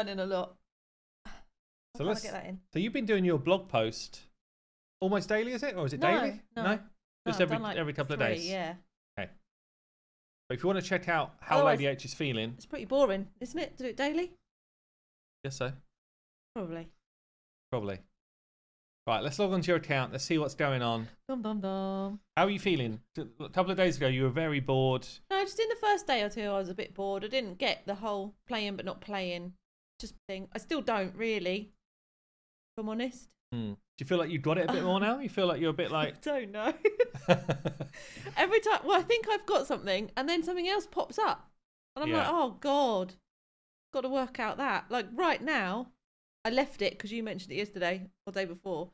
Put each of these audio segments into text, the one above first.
learning a lot. So let's get that in. So you've been doing your blog post almost daily, is it? Or is it daily? No. Just every couple of days? Yeah. Okay. But if you want to check out how Lady H is feeling... It's pretty boring, isn't it, to do it daily? Guess so. Probably. Right, let's log onto your account. Let's see what's going on. Dum dum dum. How are you feeling? A couple of days ago, you were very bored. No, just in the first day or two, I was a bit bored. I didn't get the whole playing but not playing just thing. I still don't really, if I'm honest. Do you feel like you've got it a bit more now? You feel like you're a bit like... I don't know. Every time, I think I've got something, and then something else pops up. And I'm like, oh, God. Got to work out that. Like, right now, I left it because you mentioned it yesterday or the day before.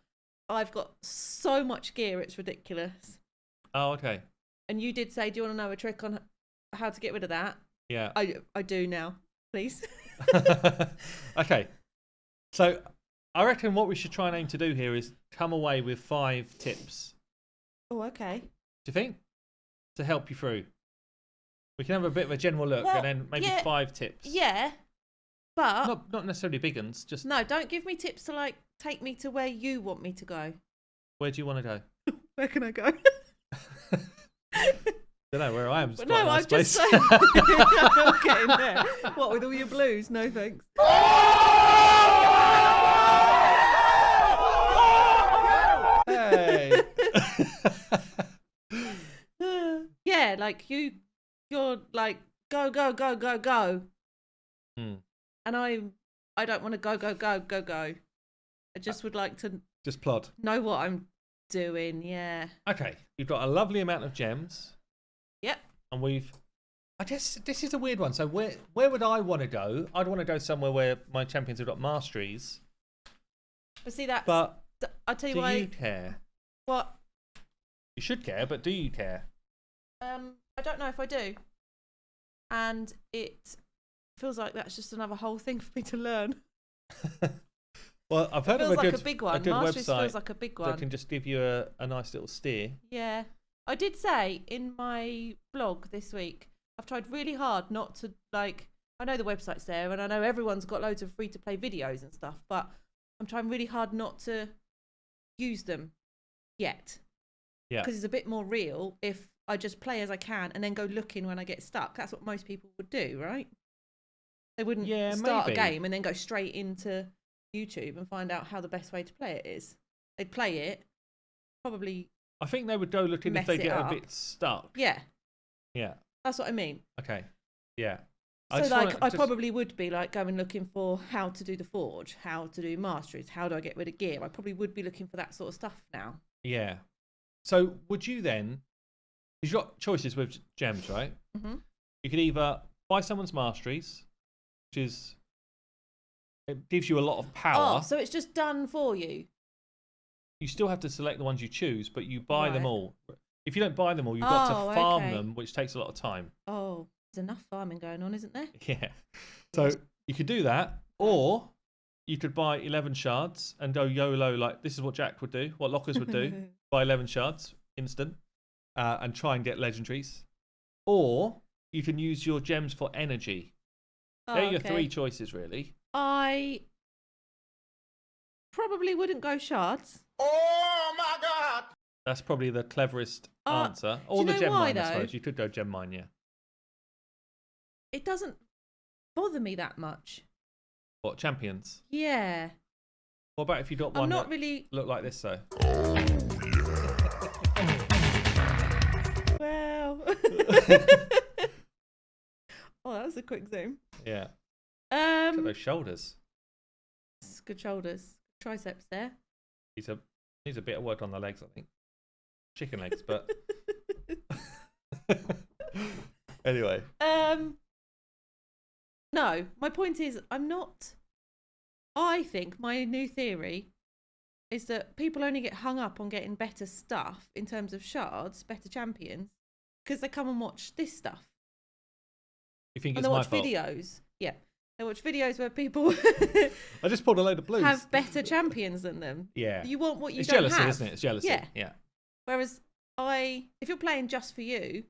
I've got so much gear, it's ridiculous. Oh, okay. And you did say, do you want to know a trick on how to get rid of that? Yeah. I do now, please. Okay. So I reckon what we should try and aim to do here is come away with 5 tips. Oh, okay. Do you think? To help you through. We can have a bit of a general look and then maybe 5 tips. Yeah. But not necessarily big ones, just... No, don't give me tips to, like, take me to where you want me to go. Where do you want to go? Where can I go? Don't know where I am. But no, I'm just saying. I'm getting there. What, with all your blues? No thanks. Hey. Yeah, like you're like go go go go go. And I don't want to go go go go go. I just would like to just plod. Know what I'm doing. Yeah. Okay, you've got a lovely amount of gems. Yep. And I guess this is a weird one. So where would I want to go? I'd want to go somewhere where my champions have got masteries. But see, that's... But I'll tell you why. Do you care? What? You should care, but do you care? I don't know if I do. And it feels like that's just another whole thing for me to learn. Well, I've heard of a good Masteries website feels like a big one. that can just give you a nice little steer. Yeah. I did say in my blog this week, I've tried really hard not to, like, I know the website's there and I know everyone's got loads of free-to-play videos and stuff, but I'm trying really hard not to use them yet. Yeah. Because it's a bit more real if I just play as I can and then go looking when I get stuck. That's what most people would do, right? They wouldn't start a game and then go straight into YouTube and find out how the best way to play it is. They'd play it, probably... I think they would go looking if they get a bit stuck. Yeah. Yeah. That's what I mean. Okay. Yeah. So I probably would be like going looking for how to do the forge, how to do masteries, how do I get rid of gear. I probably would be looking for that sort of stuff now. Yeah. So would you then, because you've got choices with gems, right? Mm-hmm. You could either buy someone's masteries, which is, it gives you a lot of power. Oh, so it's just done for you. You still have to select the ones you choose, but you buy them all. If you don't buy them all, you've got to farm them, which takes a lot of time. Oh, there's enough farming going on, isn't there? Yeah. So you could do that, or you could buy 11 shards and go YOLO, like this is what Jack would do, what Lockers would do. Buy 11 shards, instant, and try and get legendaries. Or you can use your gems for energy. There are your 3 choices, really. I probably wouldn't go shards. Oh my God! That's probably the cleverest answer. Or the gem mine, I suppose. You could go gem mine, yeah. It doesn't bother me that much. What, champions? Yeah. What about if you got one that really look like this, though? Wow. Oh, that was a quick zoom. Yeah. Look at those shoulders. Good shoulders. Triceps there. Needs a bit of work on the legs, I think. Chicken legs, but... Anyway. No, my point is, I think my new theory is that people only get hung up on getting better stuff in terms of shards, better champions, because they come and watch this stuff. You think and it's my fault? they watch videos. Yeah. They watch videos where people I just pulled a load of blues. Have better champions than them. Yeah. You want what you it's don't jealousy, have. Isn't it? It's jealousy. Yeah. Whereas if you're playing just for you,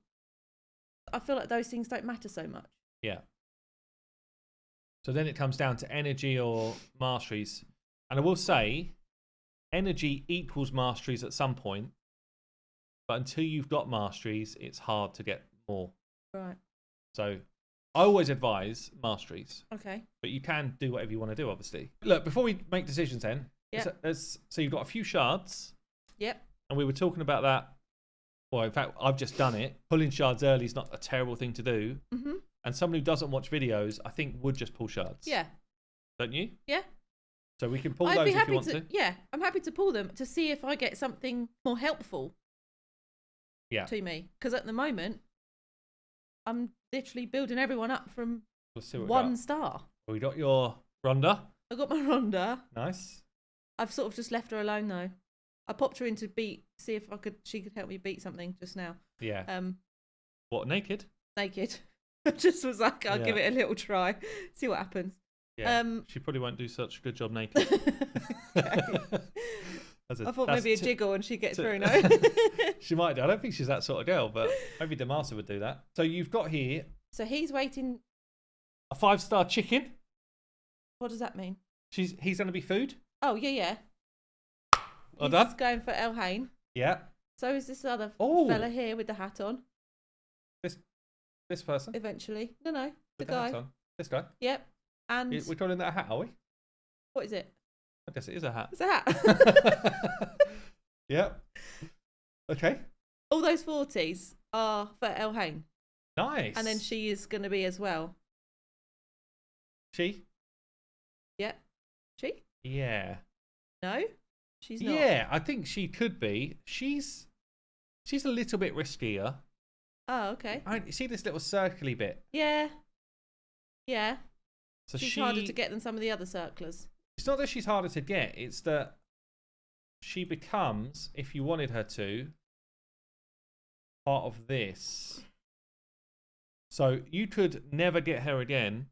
I feel like those things don't matter so much. Yeah. So then it comes down to energy or masteries. And I will say, energy equals masteries at some point. But until you've got masteries, it's hard to get more. Right. So I always advise masteries. Okay. But you can do whatever you want to do, obviously. Look, before we make decisions then, Yep. so you've got a few shards. Yep. And we were talking about that. Well, in fact, I've just done it. Pulling shards early is not a terrible thing to do. Mm-hmm. And someone who doesn't watch videos, I think, would just pull shards. Yeah. Don't you? Yeah. So we can pull I'd those be if happy you want to. Yeah, I'm happy to pull them to see if I get something more helpful. Yeah. To me, because at the moment, I'm literally building everyone up from We'll see what 1 star. we got your Rhonda. I got my Rhonda. Nice. I've sort of just left her alone though. I popped her in to beat, see if she could help me beat something just now. Yeah. What, naked? Naked. Just was like, I'll give Yeah. it a little try, see what happens. Yeah. She probably won't do such a good job naked. I thought maybe a jiggle and she'd get through. No. She might do. I don't think she's that sort of girl, but maybe Damasa would do that. So you've got here So he's waiting. a 5-star chicken. What does that mean? He's going to be food. Oh yeah. Well He's done. going for El Hain. Yeah. So is this other Oh. fella here with the hat on? This person. Eventually. No, the With guy. hat on. This guy. Yep. And We're calling that a hat, are we? what is it? I guess it is a hat. It's a hat. Yep. Okay. All those 40s are for El Hain. Nice. And then she is going to be as well. She? Yep. She? Yeah. No? She's not. Yeah, I think she could be. She's a little bit riskier. Oh, okay. You see this little circly bit? Yeah. Yeah. So She's harder to get than some of the other circlers. It's not that she's harder to get, it's that she becomes, if you wanted her to, part of this. So you could never get her again,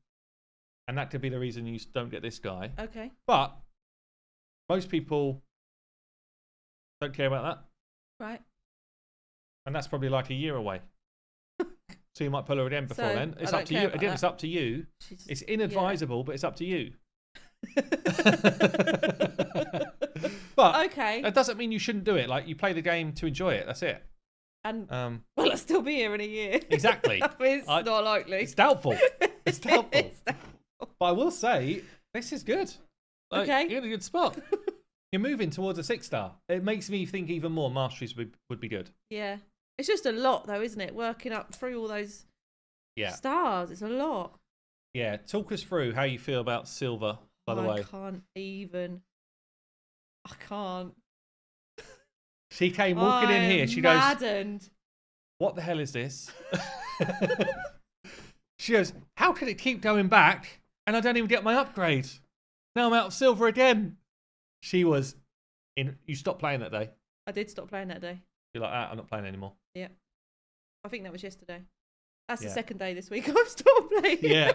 and that could be the reason you don't get this guy. Okay. But most people don't care about that, Right. and that's probably like a year away. So you might pull her again before So, then. It's I up don't to care you. about Again, that. it's up to you. It's inadvisable, but it's up to you. But okay. that doesn't mean you shouldn't do it. Like, you play the game to enjoy it. That's it. And will I still be here in a year? Exactly. It's not likely. It's doubtful. It's doubtful. It's doubtful. But I will say, this is good. Like, Okay. You're in a good spot. You're moving towards a 6-star. It makes me think even more masteries would be good. Yeah. It's just a lot though, isn't it? Working up through all those stars. It's a lot. Yeah. Talk us through how you feel about silver, by the way. I can't even. I can't. She came walking in here. She goes, maddened. "What the hell is this?" She goes, "How can it keep going back and I don't even get my upgrade? Now I'm out of silver again." She was in. You stopped playing that day. I did stop playing that day. You're like, I'm not playing anymore. Yeah. I think that was yesterday. That's the Yeah. second day this week I've stopped playing. Yeah.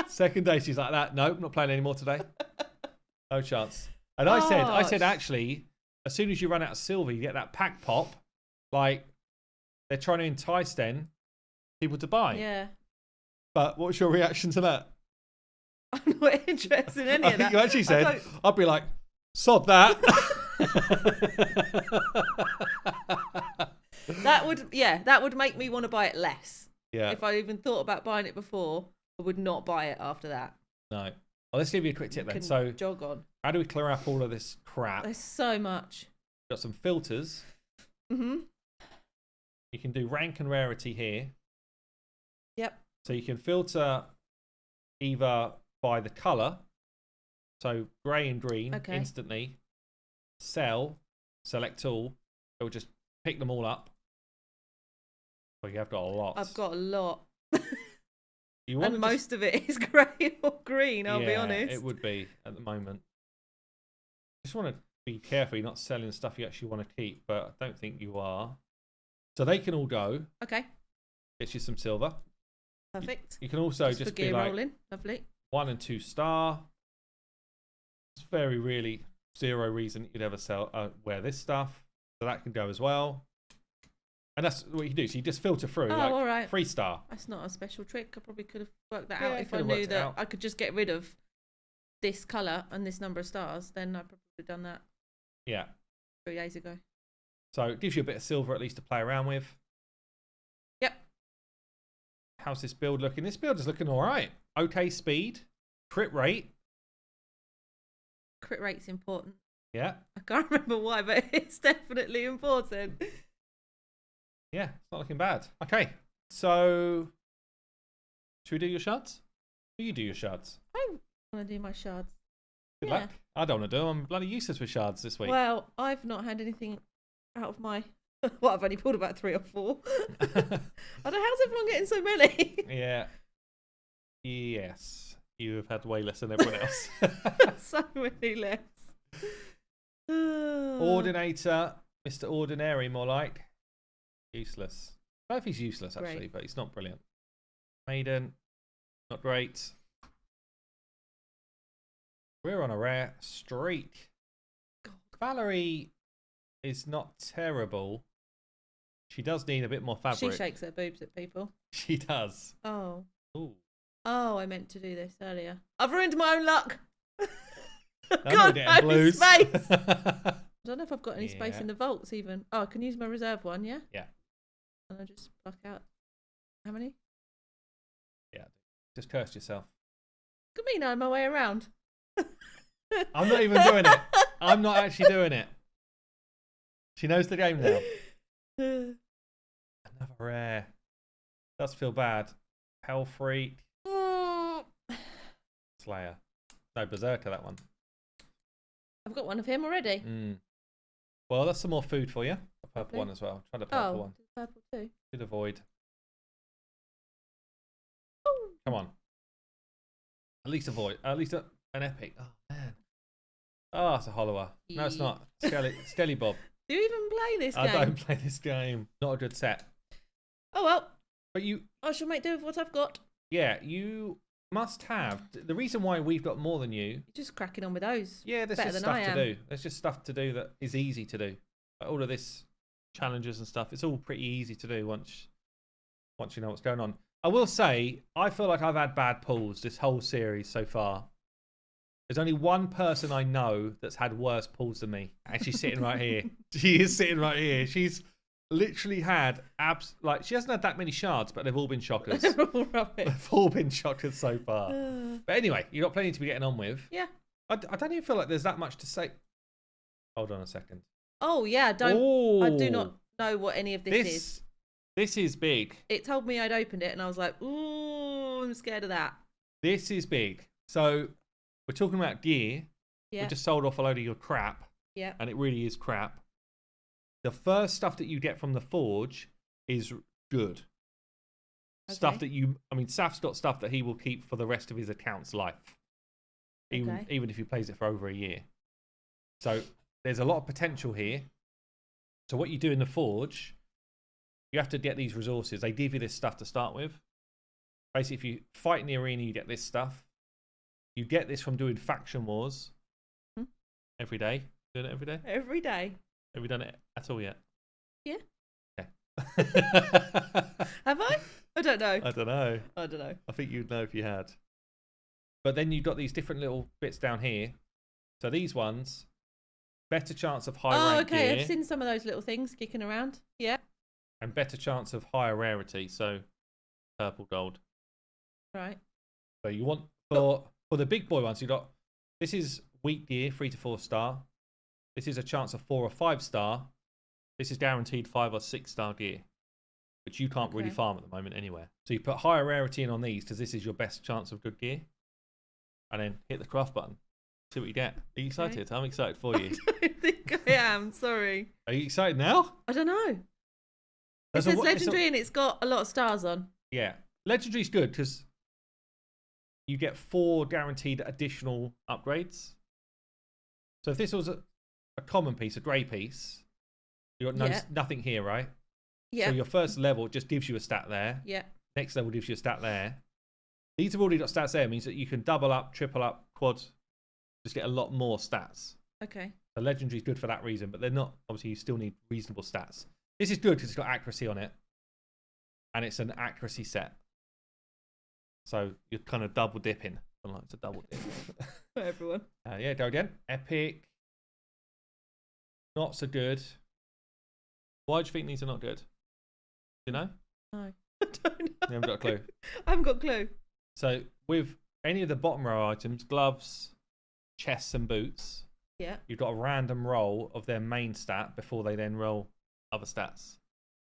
Second day, she's like that. Nope, not playing anymore today. No chance. And I said, actually, as soon as you run out of silver, you get that pack pop. Like, they're trying to entice then people to buy. Yeah. But what was your reaction to that? I'm not interested in any I of think that. you actually I said, don't- I'd be like, sod that. that would make me want to buy it less. Yeah. If I even thought about buying it before, I would not buy it after that. No. Well, let's give you a quick tip then. Can So, jog on. how do we clear up all of this crap? There's so much. Got some filters. Mhm. You can do rank and rarity here. Yep. So you can filter either by the color, so grey and green Okay. instantly. Select all. It will just pick them all up. Well, you have got a lot. I've got a lot. You want And most of it is grey or green, I'll be Yeah, honest. it would be at the moment. Just want to be careful you're not selling stuff you actually want to keep, but I don't think you are. So they can all go. Okay. Get you some silver. Perfect. You can also Just for just be gear like rolling. Lovely. 1 and 2 star. It's very really zero reason you'd ever wear this stuff, so that can go as well. And that's what you do. So you just filter through, Oh, like all right. 3-star. That's not a special trick. I probably could have worked that Yeah, out I if could I have knew worked it that out. I could just get rid of this colour and this number of stars. Then I probably would have done that Yeah. 3 days ago. So it gives you a bit of silver at least to play around with. Yep. How's this build looking? This build is looking all right. Okay speed. Crit rate. Crit rate's important. Yeah. I can't remember why, but it's definitely important. Yeah, it's not looking bad. Okay, so should we do your shards? Do you do your shards? I want to do my shards. Good Yeah. luck. I don't want to do them. I'm bloody useless with shards this week. Well, I've not had anything out of my... Well, I've only pulled about 3 or 4. I don't know, how's everyone getting so many? Yeah. Yes. You have had way less than everyone else. So many less. Ordinator. Mr. Ordinary, more like. Useless. I don't know if he's useless, actually, Great. but he's not brilliant. Maiden. Not great. We're on a rare streak. God. Valerie is not terrible. She does need a bit more fabric. She shakes her boobs at people. She does. Oh. Ooh. Oh, I meant to do this earlier. I've ruined my own luck. I'm God, getting no blues. space. I don't know if I've got any space Yeah. in the vaults even. Oh, I can use my reserve one, yeah? Yeah. And I'll just pluck out. How many? Yeah. Just cursed yourself. Look at me knowing my way around. I'm not even doing it. I'm not actually doing it. She knows the game now. Another rare. Does feel bad. Hell Freak. Slayer. No, Berserker, that one. I've got one of him already. Well, that's some more food for you. A purple Lovely. one as well. Try the purple Oh, one. purple too. Should avoid. Oh. Come on. At least avoid. At least an epic. Oh, man. Oh, it's a hollower. No, it's not. Skelly Bob. Do you even play this game? I don't play this game. Not a good set. Oh, well. But you, I shall make do with what I've got. yeah, you must have. The reason why we've got more than you, You're just cracking on with those. yeah, there's Better just than I stuff to am. do. There's just stuff to do that is easy to do. Like all of this challenges and stuff, it's all pretty easy to do once you know what's going on. I will say, I feel like I've had bad pulls this whole series so far. There's only one person I know that's had worse pulls than me. And she's sitting right here. She is sitting right here. She's literally had like she hasn't had that many shards, but they've all been shockers. They're all rubbish. They've all been shockers so far. But anyway, you've got plenty to be getting on with. Yeah. I don't even feel like there's that much to say. Hold on a second. Oh, yeah. I do not know what any of this is. This is big. It told me I'd opened it and I was like, ooh, I'm scared of that. This is big. So we're talking about gear. Yeah. We just sold off a load of your crap. Yeah. And it really is crap. The first stuff that you get from the forge is good. Stuff Okay. that Saf's got stuff that he will keep for the rest of his account's life. Okay. Even if he plays it for over a year. So there's a lot of potential here. So what you do in the forge, you have to get these resources. They give you this stuff to start with. Basically, if you fight in the arena, you get this stuff. You get this from doing faction wars every day. Doing it every day? Every day. Have you done it at all yet? Yeah. Okay. Have I? I don't know. I don't know. I don't know. I think you'd know if you had. But then you've got these different little bits down here. So these ones, better chance of high Oh, rank okay. gear I've seen some of those little things kicking around. Yeah. and better chance of higher rarity. So purple, gold. Right. So you want for the big boy ones, you got this is weak gear, 3 to 4 star. This is a chance of 4 or 5 star. This is guaranteed 5 or 6 star gear, which you can't really Okay. farm at the moment anywhere. So you put higher rarity in on these because this is your best chance of good gear, and then hit the craft button. See what you get. Are you excited? I'm excited for you. I don't think I am. Sorry. Are you excited now? I don't know. It That's a says what- it's a- legendary and it's got a lot of stars on. Yeah, legendary's good because you get 4 guaranteed additional upgrades. So if this was a common piece, a grey piece, you got Yeah. nothing here, right? Yeah. So your first level just gives you a stat there. Yeah. Next level gives you a stat there. These have already got stats there. It means that you can double up, triple up, quad, just get a lot more stats. Okay. The legendary is good for that reason, but they're not. Obviously, you still need reasonable stats. This is good because it's got accuracy on it. And it's an accuracy set. So you're kind of double dipping. It's a double dip. For everyone. Yeah, go again. Epic. Not so good. Why do you think these are not good? Do you know? No. I don't know. You haven't got a clue. I haven't got a clue. So with any of the bottom row items, gloves, chests and boots, Yeah. you've got a random roll of their main stat before they then roll other stats.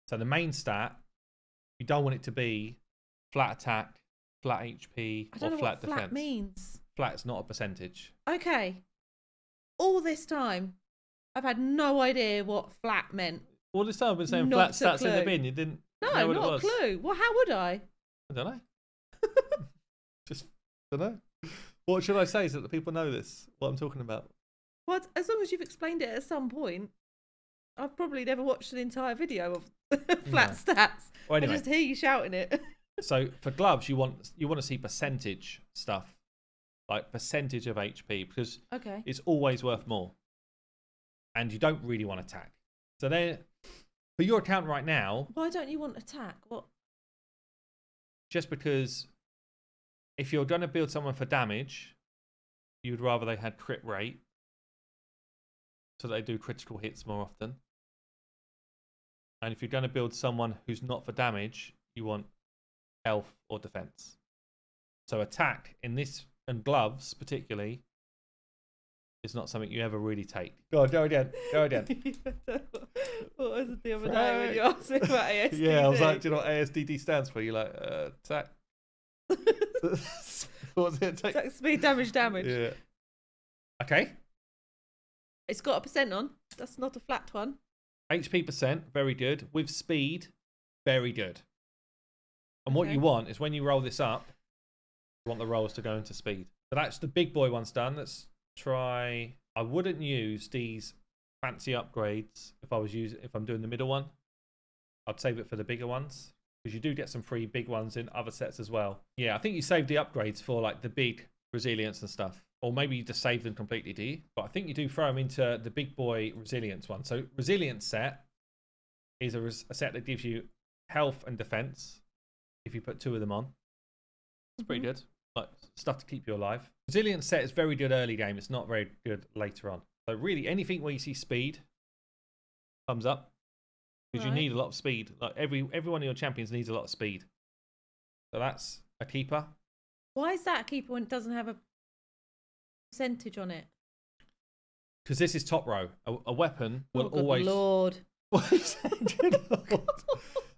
So the main stat, you don't want it to be flat attack, flat HP, I don't or know flat what flat defense. means. Flat's not a percentage. Okay. All this time, I've had no idea what flat meant. All this time I've been saying Not flat a stats in the clue. bin. You didn't No, know what not it a was. clue. Well, how would I? I don't know. Just don't know. What should I say so that people know this? What I'm talking about? Well, as long as you've explained it at some point, I've probably never watched an entire video of flat stats. Well, anyway. I just hear you shouting it. So for gloves, you want to see percentage stuff, like percentage of HP, because Okay. it's always worth more, and you don't really want attack. So then, for your account right now, Why don't you want attack? What? just because if you're going to build someone for damage, you'd rather they had crit rate, so they do critical hits more often. And if you're going to build someone who's not for damage, you want health or defense. So attack in this, and gloves particularly, is not something you ever really take. Go on, go again. What was it the other day when you asked me about ASDD? Yeah, I was like, do you know what ASDD stands for? You're like, attack. What was it? Attack, speed, damage. Yeah. Okay. It's got a percent on. That's not a flat one. HP percent, very good. With speed, very good. And what Okay. you want is when you roll this up, you want the rolls to go into speed. So that's the big boy one's done. Let's try. I wouldn't use these fancy upgrades if I'm doing the middle one. I'd save it for the bigger ones because you do get some free big ones in other sets as well. Yeah, I think you save the upgrades for like the big resilience and stuff. Or maybe you just save them completely, do you? But I think you do throw them into the big boy resilience one. So resilience set is a set that gives you health and defense if you put 2 of them on. It's pretty good. Like stuff to keep you alive. Resilience set is very good early game. It's not very good later on. So really anything where you see speed, thumbs up. Because you Right. need a lot of speed. Like every one of your champions needs a lot of speed. So that's a keeper. Why is that a keeper when it doesn't have a percentage on it? Because this is top row. A weapon will Oh, good always. Lord.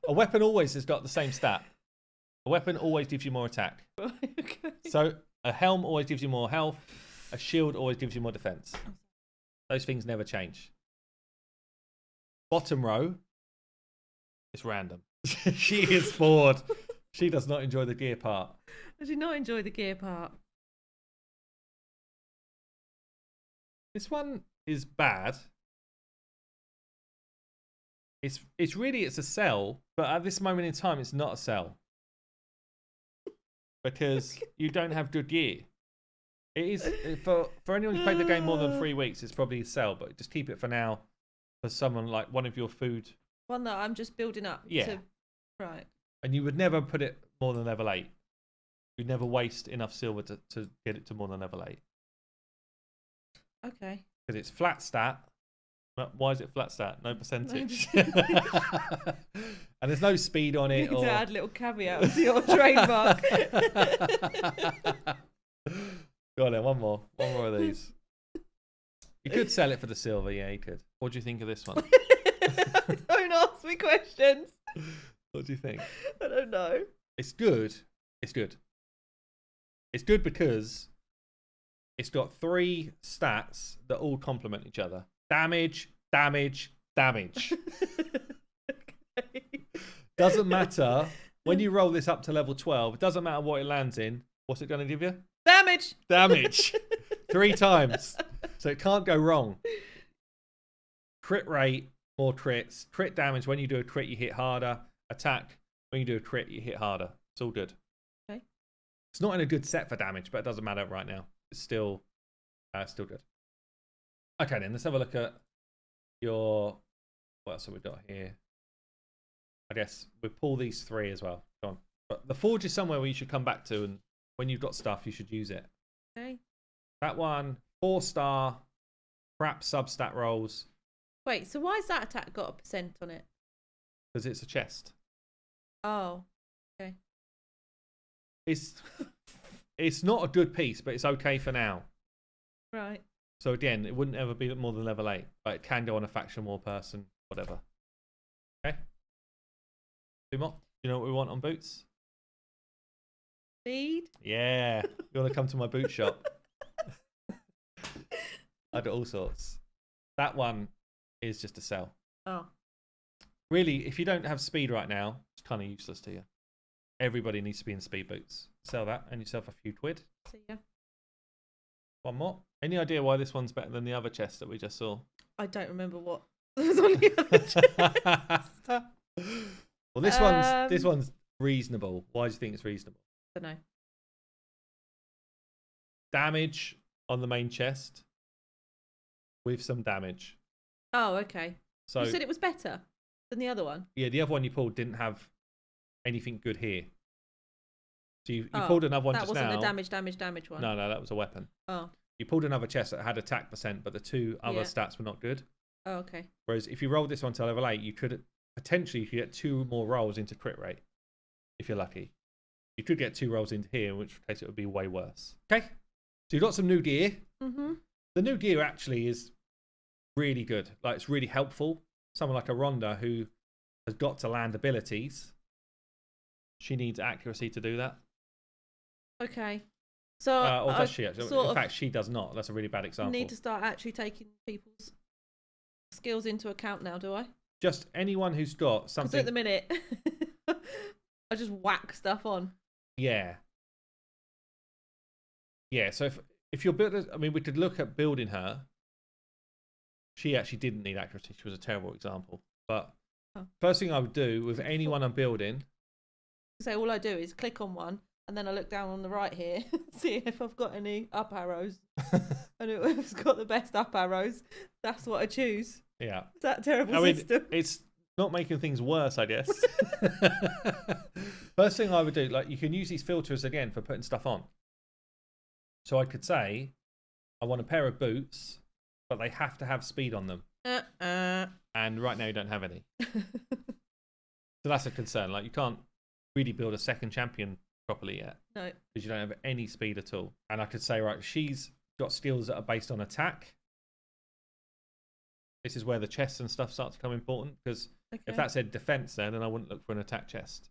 A weapon always has got the same stat. A weapon always gives you more attack. Right, okay. So a helm always gives you more health. A shield always gives you more defense. Those things never change. Bottom row, it's random. She is bored. She does not enjoy the gear part. I do not enjoy the gear part. This one is bad. It's a sell, but at this moment in time, it's not a sell because you don't have good gear. It is for anyone who's played the game more than 3 weeks. It's probably a sell, but just keep it for now. For someone like one of your food, One that I'm just building up. Yeah. To... Right. and you would never put it more than level 8. You'd never waste enough silver to get it to more than level 8 Okay. because it's flat stat. Well, why is it flat stat? No percentage. No And there's no speed on You it. need Or... to add a little caveat to your trademark. Go on then, one more of these. You could sell it for the silver, yeah, you could. What do you think of this one? Don't ask me questions. What do you think? I don't know. It's good. It's good. It's good because it's got 3 stats that all complement each other. Damage, damage, damage. Okay. Doesn't matter. When you roll this up to level 12, it doesn't matter what it lands in. What's it going to give you? Damage. Damage. 3 times. So it can't go wrong. Crit rate, more crits. Crit damage, when you do a crit, you hit harder. Attack, when you do a crit, you hit harder. It's all good. Okay. It's not in a good set for damage, but it doesn't matter right now. It's still good. Okay, then let's have a look at your. What else have we got here? I guess we pull these 3 as well. Go on. But the forge is somewhere where you should come back to, and when you've got stuff, you should use it. Okay. That one, 4-star, perhaps sub-stat rolls. Wait, so why has that attack got a percent on it? Because it's a chest. Oh, okay. It's not a good piece, but it's okay for now. Right. So again, it wouldn't ever be more than level 8, but it can go on a faction war person, whatever. Okay. 2 more. You know what we want on boots? Speed? Yeah. You want to come to my boot shop? I do all sorts. That one is just a sell. Oh. Really, if you don't have speed right now, it's kind of useless to you. Everybody needs to be in speed boots. Sell that and yourself a few quid. See ya. One more. Any idea why this one's better than the other chest that we just saw? I don't remember what was on the other chest. Well, this one's reasonable. Why do you think it's reasonable? I don't know. Damage on the main chest with some damage. Oh, okay. So You said it was better than the other one? yeah, the other one you pulled didn't have anything good here. So you pulled another one just now. That wasn't a damage one. No, that was a weapon. Oh. You pulled another chest that had attack percent, but the 2 other stats were not good. Oh, okay. Whereas if you rolled this one to level 8, you could potentially get 2 more rolls into crit rate, if you're lucky. You could get 2 rolls into here, in which case it would be way worse. Okay, so you've got some new gear. Mm-hmm. The new gear actually is really good. Like, it's really helpful. Someone like a Rhonda who has got to land abilities, she needs accuracy to do that. Okay. So Or does she actually? sort In of fact, she does not. That's a really bad example. need to start actually taking people's skills into account now, do I? Just anyone who's got Because something. at the minute, I just whack stuff on. Yeah. Yeah, so if you're building, I mean, we could look at building her. She actually didn't need accuracy. She was a terrible example. But first thing I would do with anyone I'm building. So all I do is click on one, and then I look down on the right here, see if I've got any up arrows. And if it's got the best up arrows, that's what I choose. Yeah. Is that a terrible I mean, system? it's not making things worse, I guess. First thing I would do, like, you can use these filters again for putting stuff on. So I could say, I want a pair of boots, but they have to have speed on them. And right now you don't have any. So that's a concern. Like, you can't really build a second champion properly yet. No. Because you don't have any speed at all. And I could say, right, she's got skills that are based on attack. This is where the chests and stuff start to become important. Because if that said defense then I wouldn't look for an attack chest.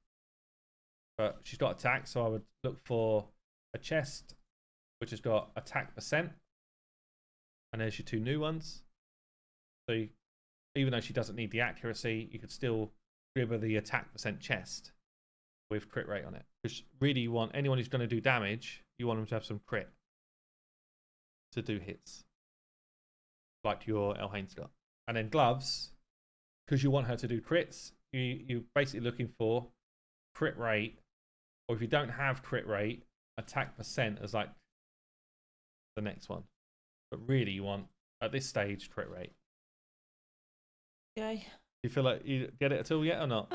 But she's got attack, so I would look for a chest which has got attack percent. And there's your 2 new ones. So even though she doesn't need the accuracy, you could still give her the attack percent chest with crit rate on it. Because really you want anyone who's going to do damage, you want them to have some crit to do hits. Like your Elhane's got. And then gloves, because you want her to do crits, you're basically looking for crit rate, or if you don't have crit rate, attack percent as like the next one. But really you want, at this stage, crit rate. Okay. Do you feel like you get it at all yet or not?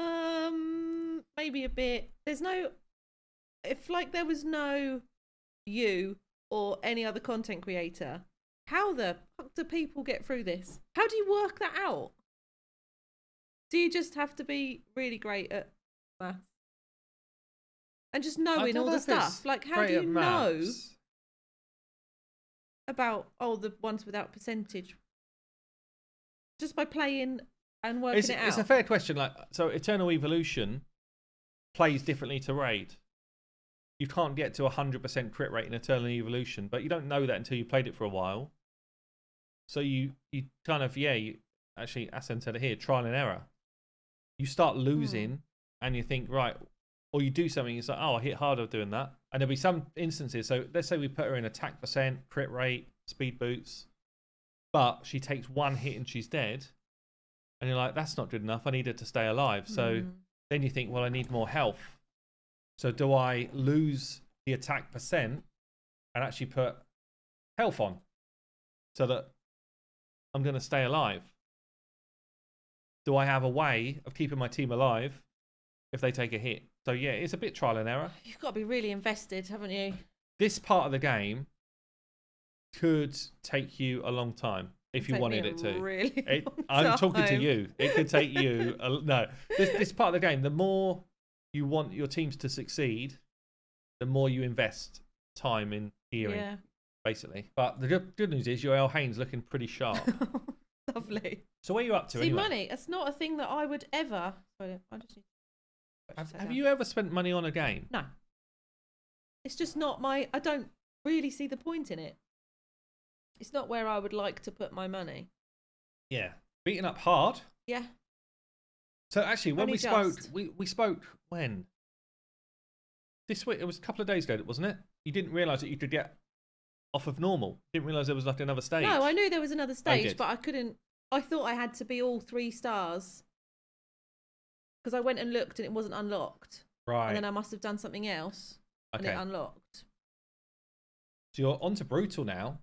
Maybe a bit. There's no, if like there was no you or any other content creator, how the fuck do people get through this? How do you work that out? Do you just have to be really great at maths? And just knowing all the stuff? Like, how do you know about, the ones without percentage? Just by playing and working it out? It's a fair question. Like, so Eternal Evolution plays differently to Raid. You can't get to 100% crit rate in Eternal Evolution, but you don't know that until you played it for a while. So you kind of, you actually, Asen said it here, trial and error. You start losing and you think, right, or you do something, it's like, I hit harder doing that. And there'll be some instances, so let's say we put her in attack percent, crit rate, speed boots, but she takes 1 hit and she's dead. And you're like, that's not good enough. I need her to stay alive. So then you think, well, I need more health. So do I lose the attack percent and actually put health on so that I'm going to stay alive? Do I have a way of keeping my team alive if they take a hit. So yeah, it's a bit trial and error. You've got to be really invested, haven't you? This part of the game could take you a long time if you wanted it to. Really I'm talking to you. It could take you. No, this part of the game, the more you want your teams to succeed, the more you invest time in gearing, basically. But the good news is your El Haynes looking pretty sharp. Lovely. So where are you up to? See, anyway? money, it's not a thing that I would ever. Sorry, I just need Have you ever spent money on a game? No. It's just not my. I don't really see the point in it. It's not where I would like to put my money. Yeah. Beaten up hard. Yeah. So actually, when Only we spoke, just. we spoke when? This week, it was a couple of days ago, wasn't it? You didn't realise that you could get off of normal. You didn't realise there was like another stage. No, I knew there was another stage, did. but I couldn't. I thought I had to be all 3 stars. Because I went and looked and it wasn't unlocked. Right. And then I must have done something else. And it unlocked. So you're on to brutal now.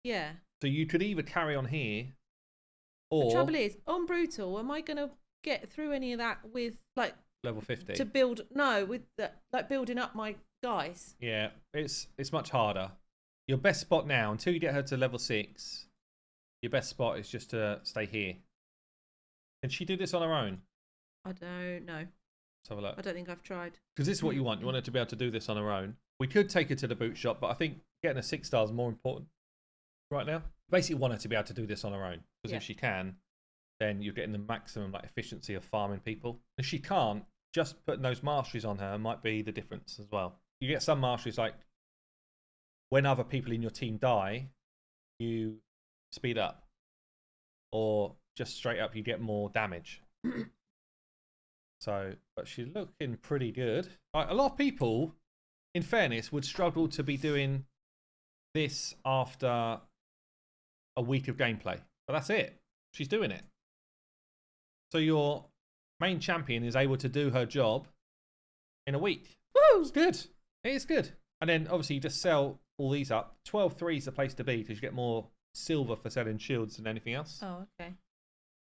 Yeah. So you could either carry on here, or The trouble is, on brutal, am I going to get through any of that with like level 50. to build? No, with like building up my guys. Yeah, it's much harder. Your best spot now, until you get her to level 6, your best spot is just to stay here. Can she do this on her own? I don't know. Let's have a look. I don't think I've tried. Because this is what you want. You want her to be able to do this on her own. We could take her to the boot shop, but I think getting a 6 star is more important right now. Basically, want her to be able to do this on her own. Because if she can, then you're getting the maximum like efficiency of farming people. If she can't, just putting those masteries on her might be the difference as well. You get some masteries like when other people in your team die, you speed up, or just straight up you get more damage. So, but she's looking pretty good. Like, a lot of people, in fairness, would struggle to be doing this after a week of gameplay. But that's it. She's doing it. So your main champion is able to do her job in a week. Woo! It's good. It is good. And then obviously you just sell all these up. 12.3 is the place to be because you get more silver for selling shields than anything else. Oh, okay.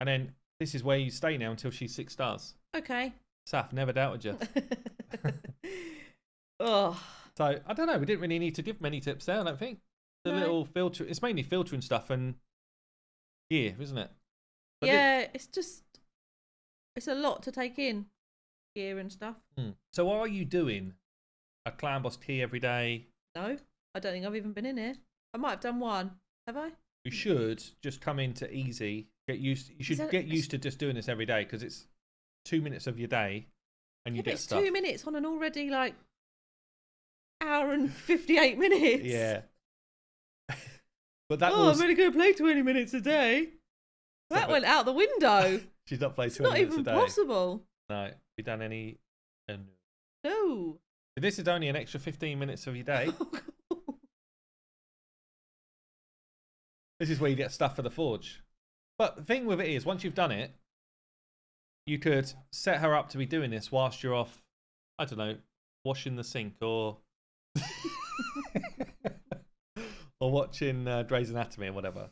And then this is where you stay now until she's 6 stars. Okay. Saf, never doubted you. Oh. So, I don't know. We didn't really need to give many tips there, I don't think. The little filter, it's mainly filtering stuff and gear, isn't it? But yeah, it's a lot to take in, gear and stuff. So, are you doing a clan boss key every day? No, I don't think I've even been in here. I might have done one. Have I? You should just come into easy. You should get used to just doing this every day because it's 2 minutes of your day and you get it's stuff. 2 minutes on an already like hour and 58 minutes. Yeah. But that I'm only going to play 20 minutes a day. That went out the window. She's not played It's 20 not minutes even a day. possible. No. Have you done any? No. This is only an extra 15 minutes of your day. This is where you get stuff for the forge. But the thing with it is, once you've done it, you could set her up to be doing this whilst you're off, I don't know, washing the sink or or watching Grey's Anatomy or whatever.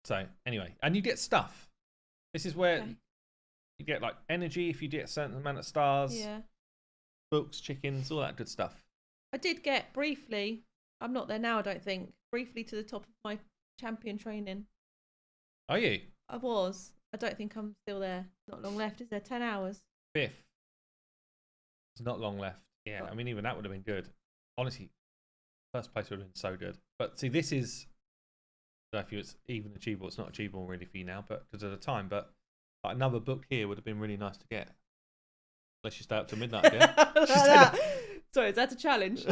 So, anyway, and you get stuff. This is where you get like energy if you get a certain amount of stars, books, chickens, all that good stuff. I did get briefly, I'm not there now, I don't think, briefly to the top of my champion training. Are you? I was. I don't think I'm still there. Not long left, is there? 10 hours? 5th. There's not long left. Yeah, I mean, even that would have been good. Honestly, first place would have been so good. But see, this is, I don't know if it's even achievable. It's not achievable really for you now, but because of the time. But like, another book here would have been really nice to get. Unless you stay up till midnight again. Sorry, is that a challenge?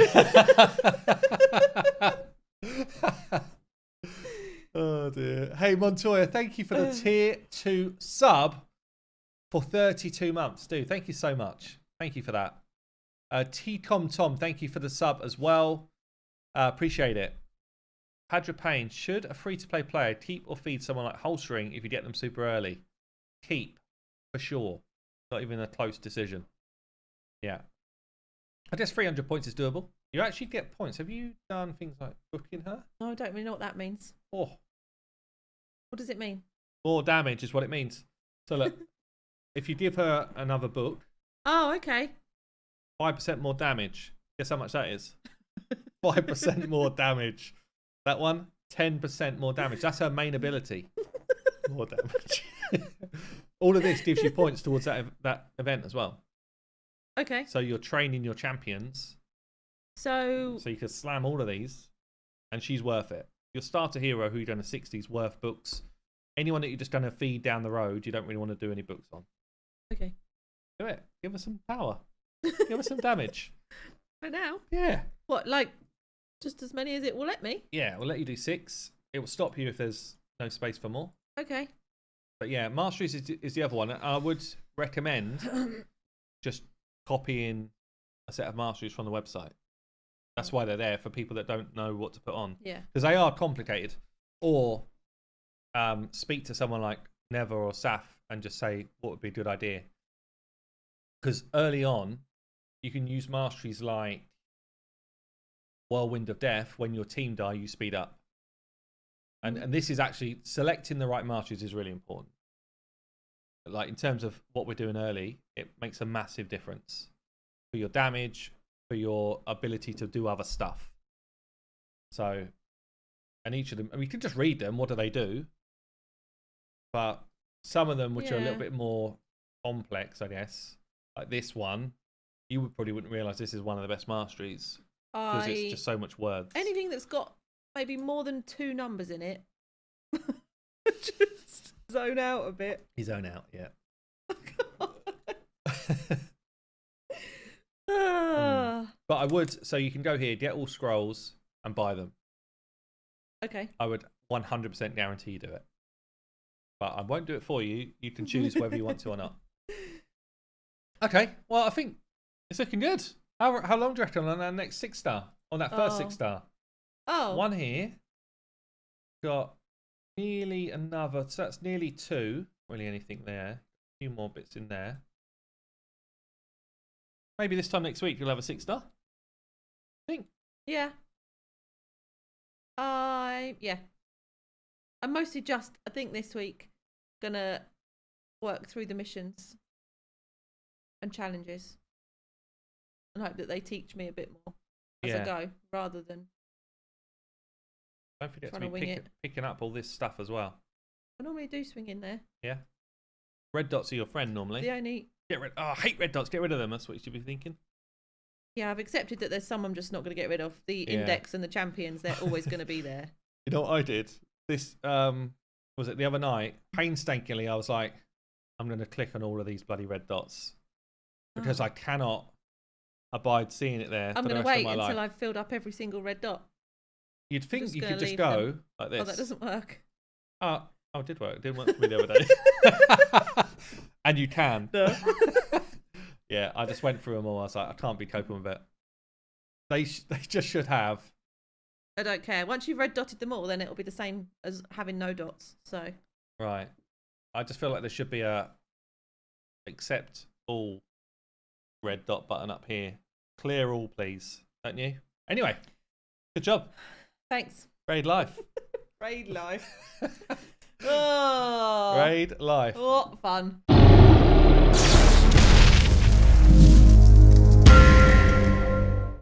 Oh dear. Hey Montoya, thank you for the tier 2 sub for 32 months. Dude, thank you so much. Thank you for that. T-Com Tom, thank you for the sub as well. Appreciate it. Padra Payne, should a free-to-play player keep or feed someone like Holstering if you get them super early? Keep, for sure. Not even a close decision. Yeah. I guess 300 points is doable. You actually get points. Have you done things like booking her? No, I don't really know what that means. Oh. What does it mean? More damage is what it means. So look, if you give her another book, Oh, okay. 5% more damage. Guess how much that is? 5% more damage. That one, 10% more damage. That's her main ability. More damage. All of this gives you points towards that event as well. Okay. So you're training your champions. So So you can slam all of these, and she's worth it. Your starter hero who you've done a 60's worth books. Anyone that you're just going to feed down the road, you don't really want to do any books on. okay. Do it. Give her some power. Give her some damage. For now. Yeah. What, like just as many as it will let me? Yeah, we'll let you do 6. It will stop you if there's no space for more. Okay. But yeah, Masteries is the other one. I would recommend just copying a set of Masteries from the website. That's why they're there, for people that don't know what to put on. Yeah. Because they are complicated. Or speak to someone like Never or Saf and just say what would be a good idea. Because early on, you can use Masteries like Whirlwind of Death. When your team die, you speed up. And this is actually, selecting the right Masteries is really important. Like, in terms of what we're doing early, it makes a massive difference for your damage, for your ability to do other stuff. So, and each of them, and we can just read them. What do they do? But some of them, which are a little bit more complex, I guess, like this one, you probably wouldn't realize this is one of the best Masteries because it's just so much words. Anything that's got maybe more than 2 numbers in it, just zone out a bit. You zone out, yeah. But I would, so you can go here, get all scrolls, and buy them. Okay. I would 100% guarantee you do it. But I won't do it for you. You can choose whether you want to or not. Okay, well, I think it's looking good. How long do you reckon on that next 6-star? On that first 6-star? Oh. One here. Got nearly another, so that's nearly 2. Really anything there. A few more bits in there. Maybe this time next week you'll have a 6-star. I think. Yeah. Yeah. I'm mostly just, I think this week, gonna work through the missions and challenges and hope that they teach me a bit more as I go, rather than don't forget trying to to wing it. picking up all this stuff as well. I normally do swing in there. Yeah. Red dots are your friend normally. The only Get rid. Oh, I hate red dots. Get rid of them. That's what you should be thinking. Yeah, I've accepted that there's some I'm just not going to get rid of. The index and the champions, they're always going to be there. You know what I did? This was it the other night. Painstakingly, I was like, I'm going to click on all of these bloody red dots because I cannot abide seeing it there. I'm going to wait until I've filled up every single red dot. You'd think you could just go like this. Oh, that doesn't work. Oh, it did work. It didn't work for me the other day. And you can. No. Yeah, I just went through them all. I was like, I can't be coping with it. They just should have. I don't care. Once you've red dotted them all, then it'll be the same as having no dots. So. Right. I just feel like there should be a accept all red dot button up here. Clear all, please. Don't you? Anyway, good job. Thanks. Raid life. Raid life. Oh. Raid life. What fun.